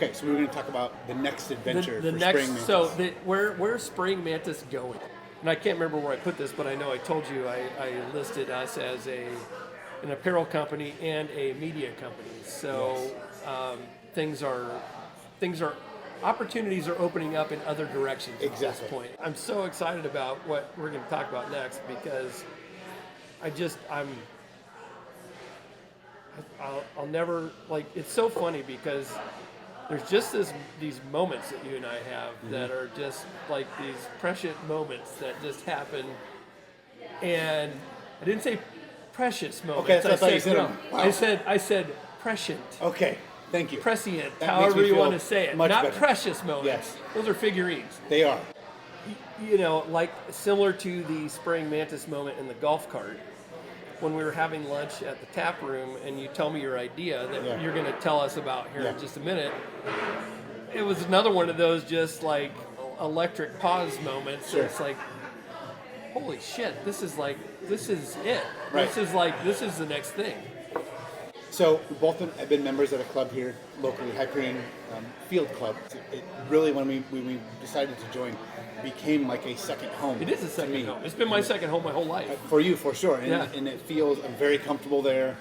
Okay, so we were going to talk about the next adventure The for next, Spring Mantis. so where's Spring Mantis going? And I can't remember where I put this, but I know I told you I listed us as an apparel company and a media company. So things are opportunities are opening up in other directions at this Exactly. point. I'm so excited about what we're going to talk about next because I'll never, like, it's so funny because there's just these moments that you and I have that are just like these prescient moments that just happen. And I didn't say precious moments. Okay, that's what I thought you said. No, Wow. I said prescient. Okay, thank you. Prescient, That makes however me you feel want to say it. much Not better. precious moments. Yes. Those are figurines. They are. You know, like similar to the Spring Mantis moment in the golf cart. When we were having lunch at the tap room and you tell me your idea that you're going to tell us about here in just a minute, it was another one of those just like electric pause moments. Sure. It's like, holy shit, this is it. Right. This is the next thing. So we both have been members at a club here locally, Hyperion Field Club. It really, when we decided to join, became like a second home. It is a second home. It's been my second home my whole life. For you, for sure. And it feels, I'm very comfortable there.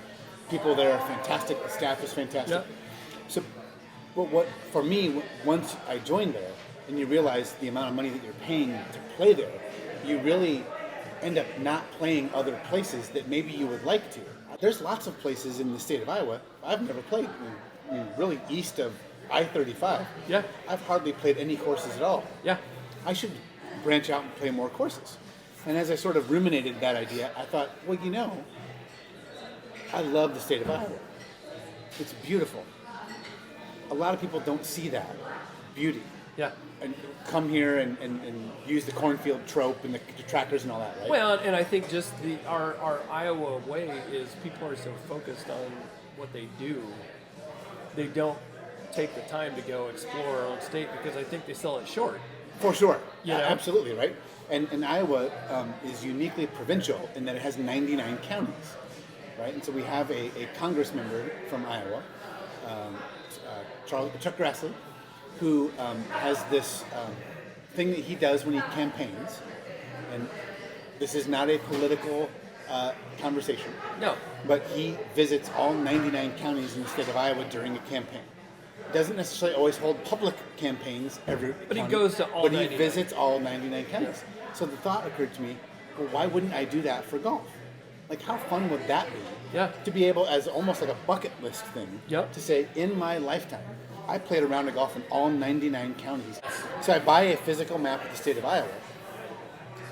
People there are fantastic. The staff is fantastic. Yep. So, but what for me, once I joined there, and you realize the amount of money that you're paying to play there, you really end up not playing other places that maybe you would like to. There's lots of places in the state of Iowa I've never played. Really east of I-35. Yeah. I've hardly played any courses at all. Yeah. I should branch out and play more courses. And as I sort of ruminated that idea, I thought, well, I love the state of Iowa. It's beautiful. A lot of people don't see that beauty. Yeah. And come here and use the cornfield trope and the tractors and all that, right? Well, and I think just our Iowa way is people are so focused on what they do, they don't take the time to go explore our own state because I think they sell it short. For sure. You know? Absolutely, right? And Iowa is uniquely provincial in that it has 99 counties, right? And so we have a Congress member from Iowa, Chuck Grassley, who has this thing that he does when he campaigns. And this is not a political conversation. No. But he visits all 99 counties in the state of Iowa during a campaign. Doesn't necessarily always hold public campaigns every But county, he goes to all but 99. he visits all 99 counties. So the thought occurred to me, well, why wouldn't I do that for golf? Like, how fun would that be? Yeah. To be able, as almost like a bucket list thing, Yep. to say, in my lifetime, I played a round of golf in all 99 counties. So I buy a physical map of the state of Iowa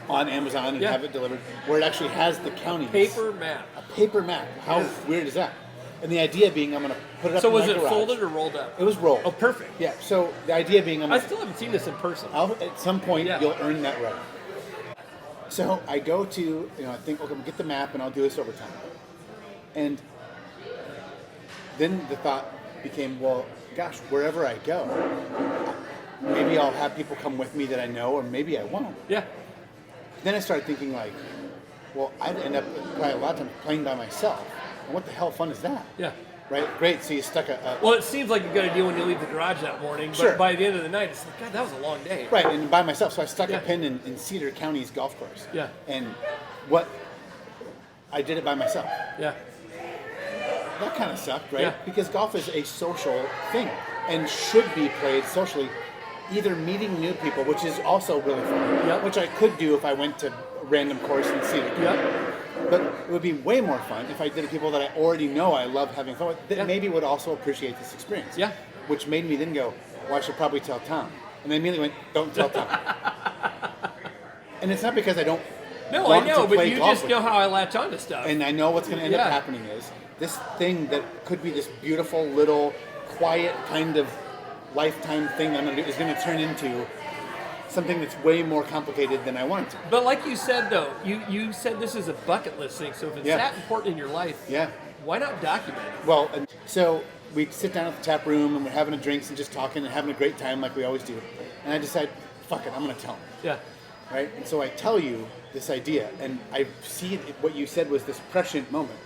on Amazon and have it delivered, where it actually has the counties. Paper map. A paper map. How weird is that? And the idea being, I'm going to put it up So in my was it garage. folded or rolled up? It was rolled. Oh, perfect. Yeah, so the idea being, I still haven't seen this in person. at some point, Yeah. you'll earn that right. So I go to, I think, okay, we'll get the map and I'll do this over time. And then the thought became, well, gosh, wherever I go, maybe I'll have people come with me that I know, or maybe I won't. Yeah. Then I started thinking like, well, I'd end up probably a lot of times playing by myself. And what the hell fun is that? Yeah. Right? Great. So you stuck a Well, it seems like a good idea when you leave the garage that morning, but Sure. by the end of the night, it's like, God, that was a long day. right, and by myself. So I stuck Yeah. a pin in Cedar County's golf course. Yeah. And I did it by myself. Yeah. That kind of sucked, right? Yeah. Because golf is a social thing and should be played socially, either meeting new people, which is also really fun, Yep. which I could do if I went to a random course in Cedar County. Yeah. But it would be way more fun if I did it with people that I already know I love having fun with, that maybe would also appreciate this experience. Yeah. Which made me then go, well, I should probably tell Tom. And then immediately went, don't tell Tom. And it's not because I don't No, I want know, to but play you golf just with know you. how I latch on to stuff. And I know what's going to end up happening is this thing that could be this beautiful little quiet kind of lifetime thing I'm going to do is going to turn into something that's way more complicated than I want it to. But like you said, though, you said this is a bucket list thing, so if it's that important in your life, why not document it? Well, and so we sit down at the tap room and we're having a drinks and just talking and having a great time like we always do. And I decide, fuck it, I'm going to tell him. Yeah. Right? And so I tell you this idea, and I see what you said was this prescient moment.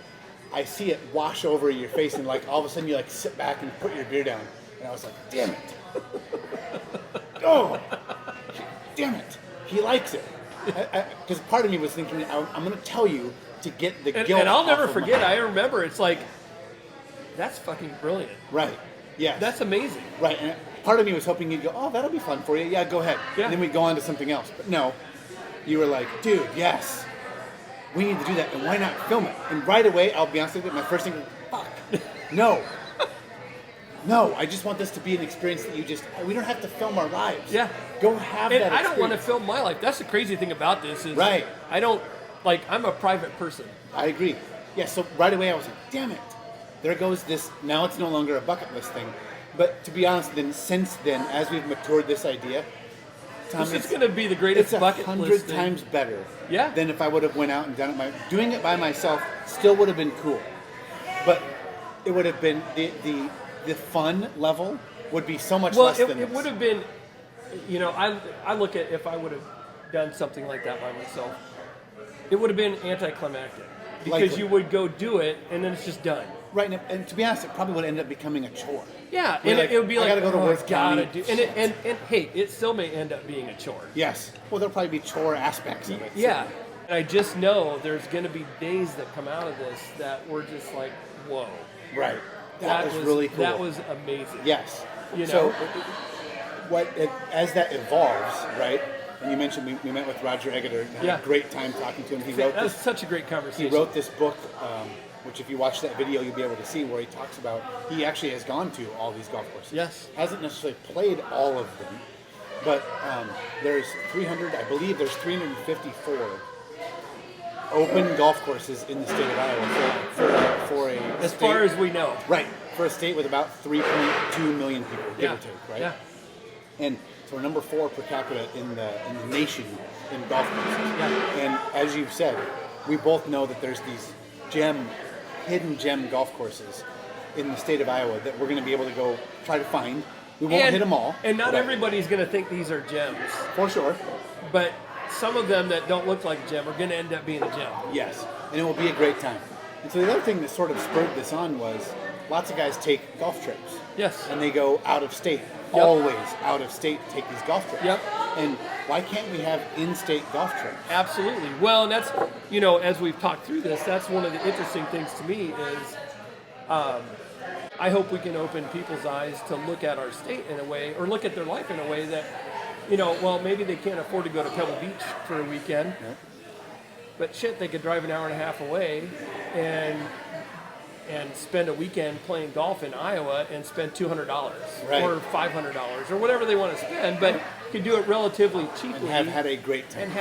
I see it wash over your face, and like all of a sudden you like sit back and put your beer down, And I was like, damn it. Oh, damn it. He likes it. Because part of me was thinking, I'm going to tell you to get the guilt. And I'll never off of forget, I remember, it's like, that's fucking brilliant. Right. Yeah. That's amazing. Right. And part of me was hoping you'd go, oh, that'll be fun for you. Yeah, go ahead. Yeah. And then we'd go on to something else. But no, you were like, dude, yes, we need to do that. And why not film it? And right away, I'll be honest with you, my first thing was, fuck, no. No, I just want this to be an experience that we don't have to film our lives. Yeah. Go have And that I don't want to experience. film my life. That's the crazy thing about this is Right. I don't, like, I'm a private person. I agree. Yeah, so right away I was like, damn it. There goes this, now it's no longer a bucket list thing. But to be honest, then since then, as we've matured this idea, Tom, This is going to be the greatest it's bucket 100 list thing. times better Yeah. than if I would have went out and done it. Doing it by myself still would have been cool. But it would have been, the fun level would be so much less than it this. would have been, I look at if I would have done something like that by myself, it would have been anticlimactic. Because Likely. you would go do it, and then it's just done. Right, and to be honest, it probably would end up becoming a chore. Yeah, You're and like, it would be I like, gotta go to oh, Worth gotta County. do, and hey, it still may end up being a chore. Yes. Well, there'll probably be chore aspects of it. so- Yeah, and I just know there's going to be days that come out of this that we're just like, whoa. Right. That was really cool. That was amazing. Yes. You So, know? as that evolves, right? And you mentioned we met with Roger Eggeter and had Yeah. a great time talking to him. He That was such a great conversation. He wrote this book, which if you watch that video, you'll be able to see where he talks about. He actually has gone to all these golf courses. Yes. Hasn't necessarily played all of them, but there's 300. I believe there's 354 open golf courses in the state of Iowa for a As state, far as we know. right, for a state with about 3.2 million people, give Yeah. or take, right? Yeah. And so we're number 4 per capita in the nation in golf courses. Yeah. And as you've said, we both know that there's these hidden gem golf courses in the state of Iowa that we're going to be able to go try to find. We won't hit them all. And not but- everybody's going to think these are gems. For sure. But some of them that don't look like a gem are going to end up being a gem. Yes. And it will be a great time. And so the other thing that sort of spurred this on was lots of guys take golf trips. Yes. And they go out of state. Yep. Always out of state to take these golf trips. Yep. And why can't we have in-state golf trips? Absolutely. Well, and that's, as we've talked through this, that's one of the interesting things to me is I hope we can open people's eyes to look at our state in a way, or look at their life in a way that, maybe they can't afford to go to Pebble Beach for a weekend, Yep. but shit, they could drive an hour and a half away and spend a weekend playing golf in Iowa and spend $200 Right. or $500 or whatever they want to spend, but could do it relatively cheaply And have had a great time. and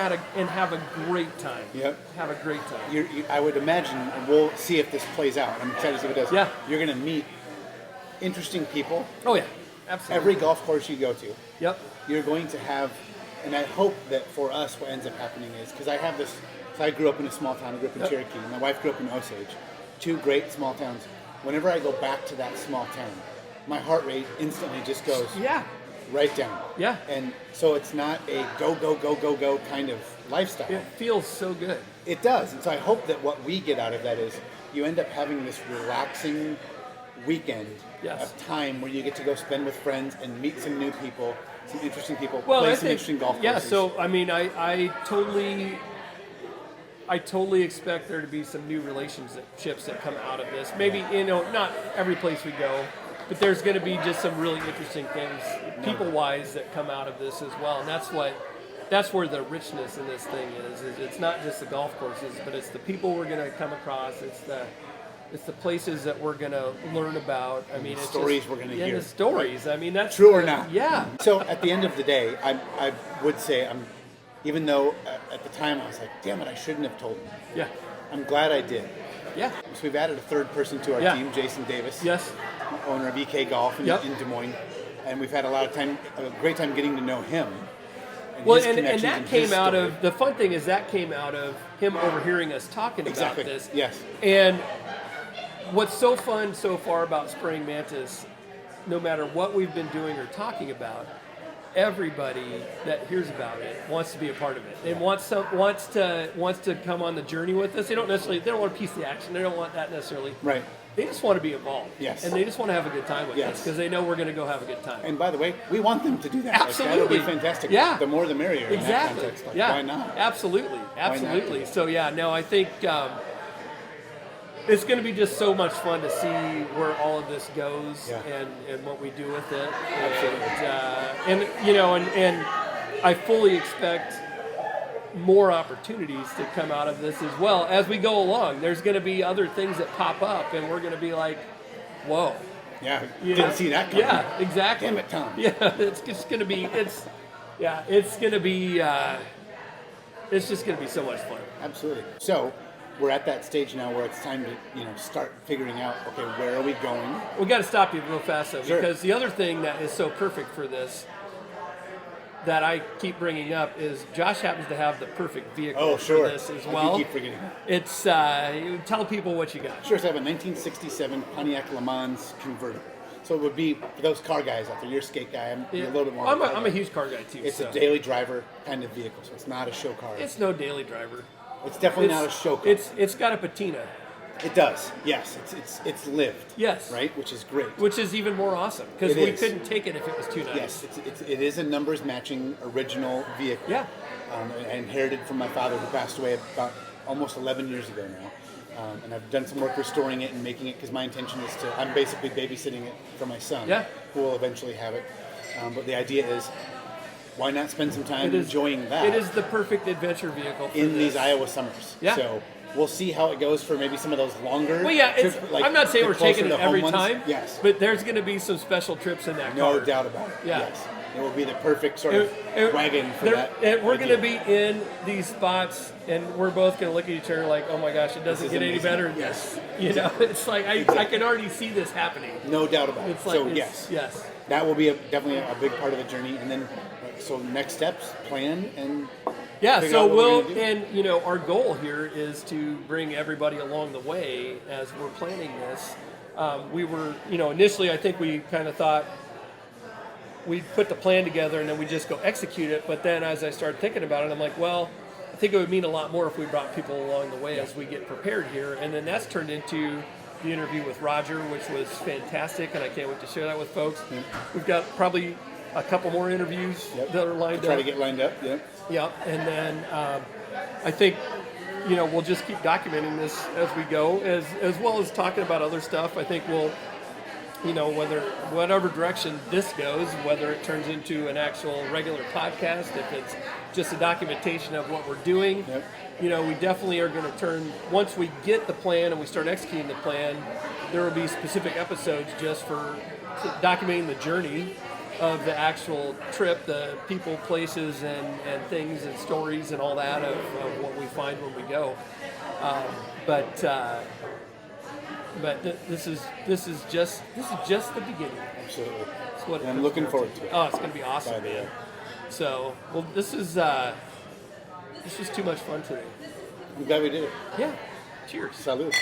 have a great time. Yep. Have a great time. I would imagine, and we'll see if this plays out. I'm excited to see if it does. Yeah. You're going to meet interesting people. Oh yeah, absolutely. Every golf course you go to, Yep. you're going to have, and I hope that for us what ends up happening is, because I have this, so I grew up in a small town, I grew up in Yep. Cherokee, my wife grew up in Osage, 2 great small towns. Whenever I go back to that small town, my heart rate instantly just goes Yeah. right down. Yeah. And so it's not a go, go, go, go, go kind of lifestyle. It feels so good. It does. And so I hope that what we get out of that is you end up having this relaxing weekend Yes. of time where you get to go spend with friends and meet some new people, some interesting people, Well, play I some think, interesting golf yeah. courses. So I mean, I totally expect there to be some new relationships that come out of this. Maybe not every place we go, but there's going to be just some really interesting things, people-wise, that come out of this as well. And that's where the richness in this thing is it's not just the golf courses, but it's the people we're going to come across. It's the places that we're going to learn about. I mean, the it's stories just, we're going to yeah, hear. the stories. I mean, that's True or not. Yeah. So at the end of the day, I would say, even though at the time I was like, damn it, I shouldn't have told them. Yeah. I'm glad I did. Yeah. So we've added a third person to our Yeah. team, Jason Davis, Yes. owner of EK Golf in Des Moines. And we've had a great time getting to know him. Well, his and connections that and came his out story. of, the fun thing is that came out of him overhearing us talking Exactly. about this. Yes. And what's so fun so far about Spraying Mantis, no matter what we've been doing or talking about, everybody that hears about it wants to be a part of it. They wants to come on the journey with us. They don't want a piece of the action. They don't want that necessarily. Right. they just want to be involved. Yes. And they just want to have a good time with Yes. us because they know we're going to go have a good time. And by the way, we want them to do that. Absolutely. Like, that would be fantastic. Yeah. The more the merrier in that Exactly. context. Like, Yeah. why not? Absolutely. Absolutely. not? So yeah, no, I think it's going to be just so much fun to see where all of this goes and what we do with it. Absolutely. And you know, and I fully expect more opportunities to come out of this as well as we go along. There's going to be other things that pop up, and we're going to be like, whoa. Yeah, You didn't know? see that coming. Yeah, exactly. Damn it, Tom. Yeah, it's just going to be, it's going to be, it's just going to be so much fun. Absolutely. So we're at that stage now where it's time to start figuring out, okay, where are we going? We got to stop you real fast though, Sure. because the other thing that is so perfect for this that I keep bringing up is Josh happens to have the perfect vehicle for this as well. I keep forgetting that. It's you tell people what you got. Sure, so I have a 1967 Pontiac Le Mans convertible. So it would be, for those car guys out there, you're a skate guy, I'm a little bit more. I'm a huge car guy too. It's so. a daily driver kind of vehicle, so it's not a show car. It's no daily driver. It's definitely not a show car. It's got a patina. It does, yes. It's lived. Yes. Right, which is great. Which is even more awesome because It we is. couldn't take it if it was too nice. Yes, it is a numbers matching original vehicle. Yeah. I inherited from my father, who passed away about almost 11 years ago now. And I've done some work restoring it and making it, because my intention is I'm basically babysitting it for my son, who will eventually have it. But the idea is, why not spend some time enjoying that? It is the perfect adventure vehicle for in this. these Iowa summers. Yeah. So we'll see how it goes for maybe some of those longer. Well, yeah, trips, I'm not saying the we're taking closer it to every home ones. time. Yes. But there's going to be some special trips in that No car. doubt about it. Yeah. Yes. It will be the perfect sort of wagon for that. We're going to idea. be in these spots, and we're both going to look at each other like, oh my gosh, it doesn't is get any amazing. better than Yes. this. You know, it's like I can already see this happening. No doubt about it. It's like, So yes, that will be definitely a big part of the journey. And then, so next steps, plan, and yeah. figure So out what we're gonna do. and our goal here is to bring everybody along the way as we're planning this. We were, initially I think we kind of thought we'd put the plan together and then we just go execute it. But then as I started thinking about it, I'm like, well, I think it would mean a lot more if we brought people along the way as we get prepared here. And then that's turned into the interview with Roger, which was fantastic, and I can't wait to share that with folks. Yep. We've got probably a couple more interviews that are lined try up. to get lined up. Yep. Yep, and then I think we'll just keep documenting this as we go, as well as talking about other stuff. I think we'll, whatever direction this goes, whether it turns into an actual regular podcast, if it's just a documentation of what we're doing, we definitely are going to turn, once we get the plan and we start executing the plan, there will be specific episodes just for documenting the journey of the actual trip, the people, places, and things and stories and all that of what we find when we go. But this is just the beginning. Absolutely. That's what And I'm looking forward to it. Oh, it's going to be awesome, By the man. way. So, well, this is too much fun today. I'm glad we did it. Yeah. Cheers. Salud.